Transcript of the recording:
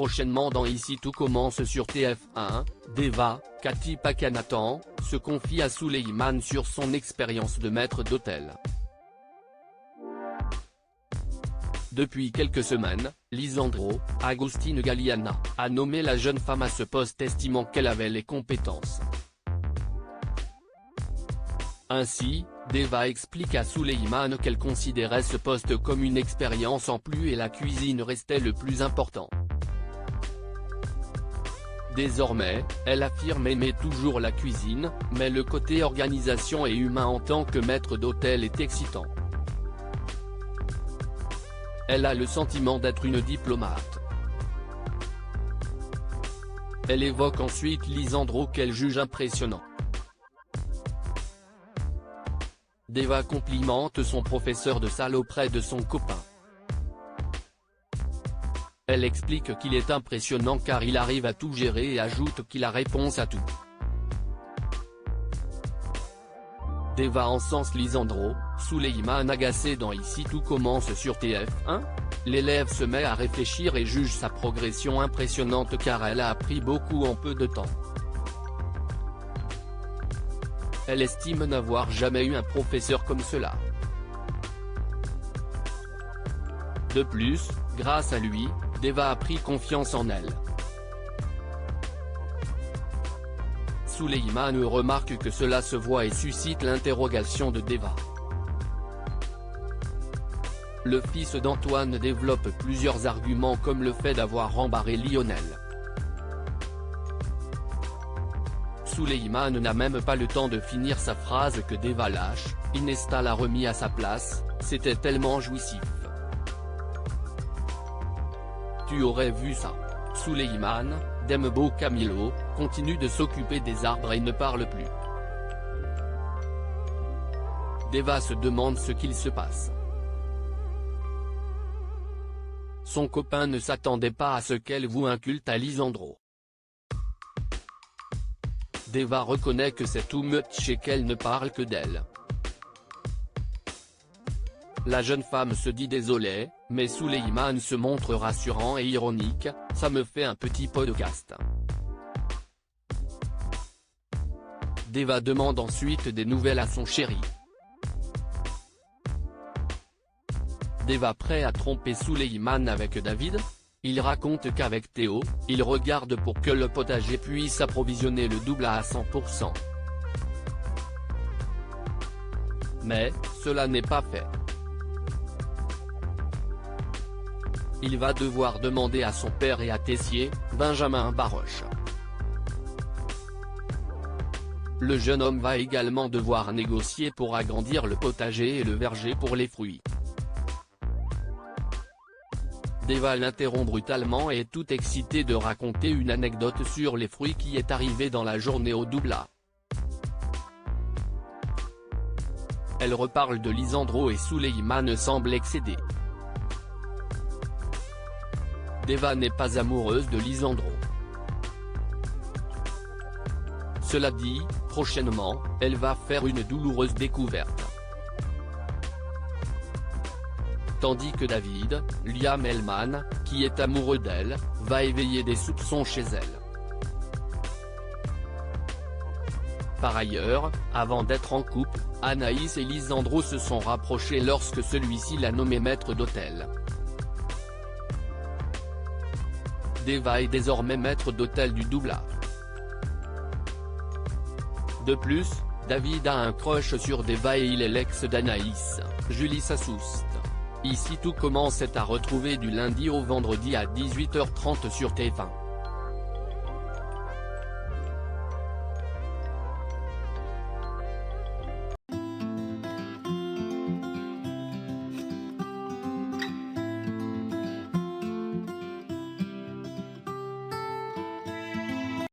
Prochainement dans Ici tout commence sur TF1, Deva, Cathy Pakanathan, se confie à Souleyman sur son expérience de maître d'hôtel. Depuis quelques semaines, Lisandro Agostino Galliana a nommé la jeune femme à ce poste estimant qu'elle avait les compétences. Ainsi, Deva explique à Souleyman qu'elle considérait ce poste comme une expérience en plus et la cuisine restait le plus important. Désormais, elle affirme aimer toujours la cuisine, mais le côté organisation et humain en tant que maître d'hôtel est excitant. Elle a le sentiment d'être une diplomate. Elle évoque ensuite Lisandro qu'elle juge impressionnant. Deva complimente son professeur de salle auprès de son copain. Elle explique qu'il est impressionnant car il arrive à tout gérer et ajoute qu'il a réponse à tout. Deva encense Lisandro, Souleyman agacé dans Ici tout commence sur TF1. L'élève se met à réfléchir et juge sa progression impressionnante car elle a appris beaucoup en peu de temps. Elle estime n'avoir jamais eu un professeur comme cela. De plus, grâce à lui, Deva a pris confiance en elle. Souleyman remarque que cela se voit et suscite l'interrogation de Deva. Le fils d'Antoine développe plusieurs arguments comme le fait d'avoir embarré Lionel. Souleyman n'a même pas le temps de finir sa phrase que Deva lâche, Inesta l'a remis à sa place, c'était tellement jouissif. Tu aurais vu ça. Souleyman, Dembo Camilo, continue de s'occuper des arbres et ne parle plus. Deva se demande ce qu'il se passe. Son copain ne s'attendait pas à ce qu'elle voue un culte à Lisandro. Deva reconnaît que c'est too much et qu'elle ne parle que d'elle. La jeune femme se dit désolée, mais Souleyman se montre rassurant et ironique, ça me fait un petit podcast. Deva demande ensuite des nouvelles à son chéri. Deva prêt à tromper Souleyman avec David? Il raconte qu'avec Théo, il regarde pour que le potager puisse approvisionner le double à 100%. Mais, cela n'est pas fait. Il va devoir demander à son père et à Tessier, Benjamin Baroche. Le jeune homme va également devoir négocier pour agrandir le potager et le verger pour les fruits. Deva l'interrompt brutalement et est tout excité de raconter une anecdote sur les fruits qui est arrivée dans la journée au Doubla. Elle reparle de Lisandro et Souleyman semble excédé. Deva n'est pas amoureuse de Lisandro. Cela dit, prochainement, elle va faire une douloureuse découverte. Tandis que David, Liam Hellman, qui est amoureux d'elle, va éveiller des soupçons chez elle. Par ailleurs, avant d'être en couple, Anaïs et Lisandro se sont rapprochés lorsque celui-ci l'a nommé maître d'hôtel. Deva est désormais maître d'hôtel du Doubla. De plus, David a un crush sur Deva et il est l'ex d'Anaïs, Julie Sassoust. Ici tout commence est à retrouver du lundi au vendredi à 18h30 sur TF1.